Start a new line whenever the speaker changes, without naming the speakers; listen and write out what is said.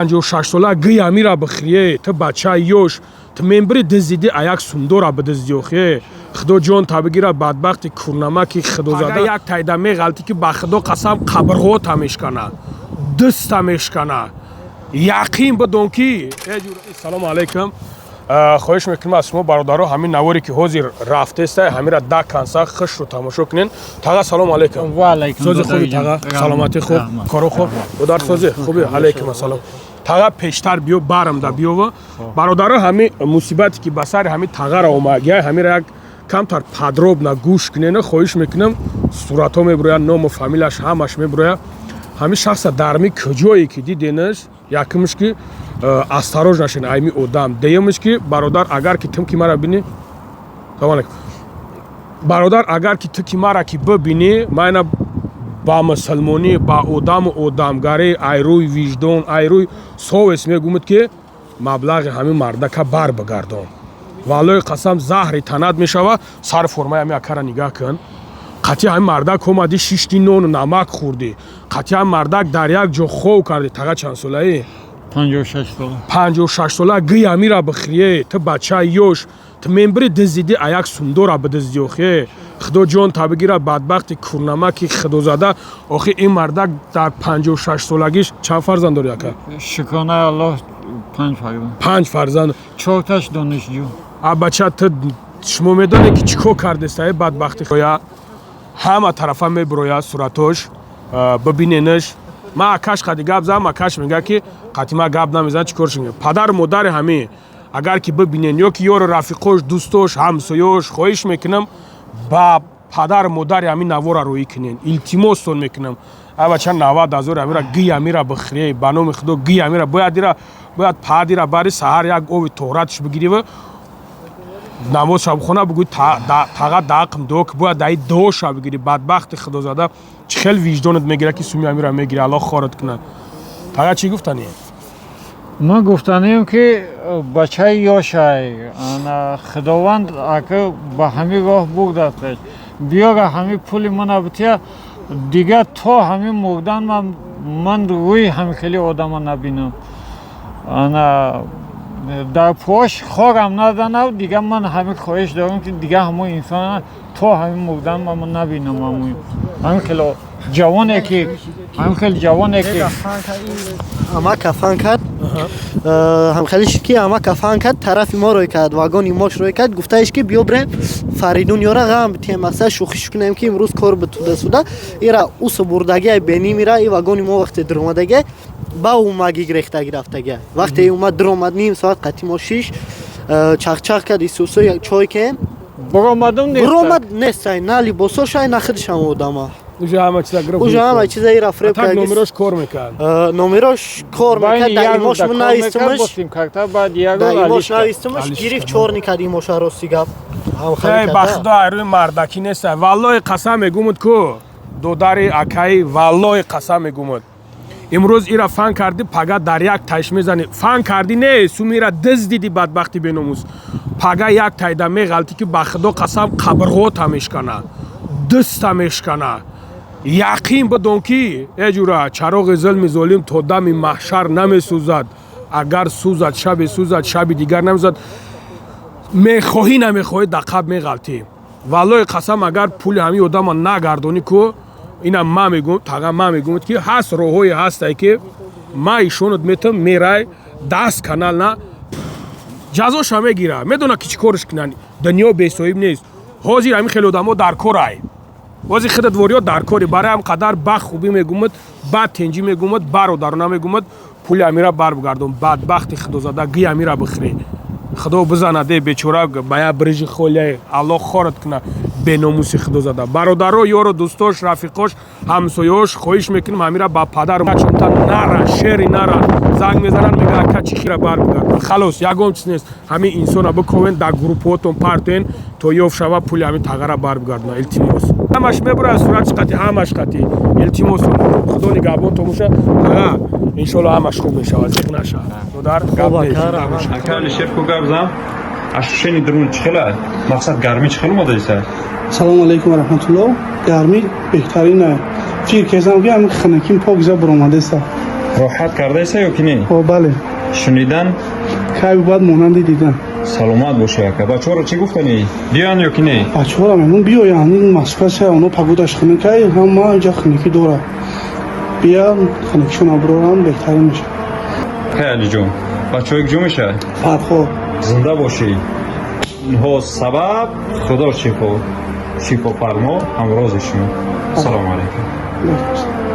56 сола гӣ амира бихрие ты бача ёш ты мембри дыздиди аяк сумдора бидыздиёхе худо ҷон табигира бадбахти курнамаки худозада як тайда меғалти ки ба худо қасам қабрғота мешкана дыста мешкана яқин бидон ки салому алайкум хоҳиш мекунам аз шумо бародаро ҳамин наворе ки ҳозир рафтеста ҳамира да канса хушро тамошо кунен тага салому алайкум сози хуби тага саломати хуб коро хуб бодар сози хуби алайкум ассалом тага пештар биё барамда биёва бародаро ҳами мусибате ки ба сари ҳами тагара омагия ҳамира як камтар подробна гӯш кунена хоҳиш мекунам суратҳо мебирояд ному фамилияш ҳамаш мебирояд ҳами шахса дарми куҷое ки диденаш якумш ки осторожно шин айми одам деюмш ки бародар агар ки ту ки мара бини бародар агар ки ту ки мара ки бибини майна ба мусулмонӣ ба одаму одамгарӣ айрӯи виҷдон айрӯи совест мегӯмад ки маблағи ҳамин мардака бар бигардон валлои қасам заҳри танат мешава сар формаи ҳами акара нигаҳ кун қатъи ҳамин мардак омади шишти нону намак хӯрдӣ қатъи ҳамин мардак дар як ҷо хов кардӣ тага чанд солаи 56 сола гӣ амира бихрие ты бача ёш ты мембри дыздиди аяк сумдора бидыздиёхе худо ҷон табигира бадбахти курнамаки худозада охи ин мардак дар 56 солагиш чанд фарзанд дори ака
шукронаи аллоҳ
5 фарзанд
4таш донишҷӯ
бача ты шумо медонед ки чӣ кор кардестаи бадбахти хоя ҳама тарафа мебирояд суратош бибиненаш ман акаш қади гап зам акаш мега ки қатъи ма гап намезан чӣ корш мега падару модари ҳами агар ки бибинен ё ки ёро рафиқош дӯстош ҳамсоёш хоҳиш мекунам ба падару модари ҳамин навора рӯӣ кунен илтимостон мекунам бача 90 000 амира гӣ амира бихрие ба номи худо гӣ амира бояд падира бари саҳар як ови торатиш бигирива намоз шабхона бигӯй тага дақм док бояд даи доша бигири бадбахти худозада чӣ хел виҷдонат мегира ки суми амира мегири аллоҳ хорат кунад тага чӣ гуфтани
ман гуфтанем ки бачаи ёшай худованд ака ба ҳамин роҳ бурдаташ биёра ҳамин пули мана бития дигар то ҳамин мурдан ман рӯи ҳамин хели одама набинам дар пош хорам назанав дигар ман ҳамин хоҳиш дорам ки дигар ҳамон инсон то ҳамин мурдан ман набинам ҳамин хело ҷавоне ки
ама кафан кард ҳамхелиш ки ама кафан кард тарафи мо рӯй кард вагони мош рӯй кард гуфтаиш ки биё бирем фаридун ёра ғам битием мақсад шухиш кунем ки имрӯз кор битудасуда ира усу бурдагия бенимира и вагони мо вақте диромадагия ба умаги грехтаги рафтагия вақте умад диромад ним соат қатъи мо 6 чахчах кард исусу як чой кем буромад нестай на либосошай на хидшам одама
уже
ҳама чиза ира фреб
так номерош кор мекард
номерош кор мекард дар имош ман навистимаш дар имош навистимаш гирифт чорни кард имоша рости гап
ба худо айрӯи мардаки нестай валлои қасам мегӯмад ку додари акаи валлои қасам мегӯмад имрӯз ира фан карди пага дар як тайш мезани фан карди не сумира дыздиди бадбахти беномус пага як тайда меғалти ки ба худо қасам қабрғота мешкана дыста мешкана яқин бидон ки эҷура чароғи зулми золим то дами маҳшар намесӯзад агар сӯзад шаби дигар намесӯзад мехоҳӣ намехоҳӣ дақаб меғалтӣ валлои қасам агар пули ҳамин одама нагардонӣ ку ина ма мегӯм тага ма мегӯмад ки ҳаст роҳҳое ҳастае ки ма ишонат метам мерай даст канал на ҷазоша мегира медона ки чӣ корш кунанд дунё бесоҳиб нест ҳозир ҳамин хеле одамо дар корай ҳозир худат вориё дар кори барои ҳам қадар ба хубӣ мегӯмад ба тенҷӣ мегӯмад бародарона мегӯмад пули амира бар бигардон бадбахти худозада гӣ амира бихрӣ худо бизанаде бечора ба як брижи холияе аллоҳ хорат куна беномуси худозада бародаро ёро дӯстош рафиқош ҳамсоёш хоҳиш мекунам амира ба падар чунта нара шери нара занг мезананд мега ака чӣ хира бар бигард халос ягон чиз нест ҳамин инсона биковен дар группҳоатон партоен то ёфт шава пули ҳамин тагара бар бигардона илтимос ҳамаш мебурад суратиш қатъи ҳамаш қатъи илтимос худо нигаҳбон tomosha ага иншоллоҳ ҳамаш хуб мешавад зиқ наша додар гап нест
ака алишерку гап зам ашушени друн чӣ хел аст мақсад гармӣ чӣ хел омодаиста
салому алайкум раҳматуллоҳ гармӣ беҳтарин фикр кардам ки ҳамин ханакин покза баромадааст
роҳат кардаеса ё ки не?
о бале
шунидан
кайби баъд монанди дидан
саломат боша яка. Бачаҳоро чӣ гуфтанӣ? Биёян ё ки не?
бачаҳора мемон биёянд ин масъулияти оно пагудаш хинекай ҳама инҷа хиники дора бия хиникишона бирорам беҳтарин меша
хай алиҷон бачаҳои куҷо мешавад?
фархо
зинда бошӣ. инҳо сабаб худо шифо фармо ҳамрози шумо. Салому алайкум.
Беҳтар.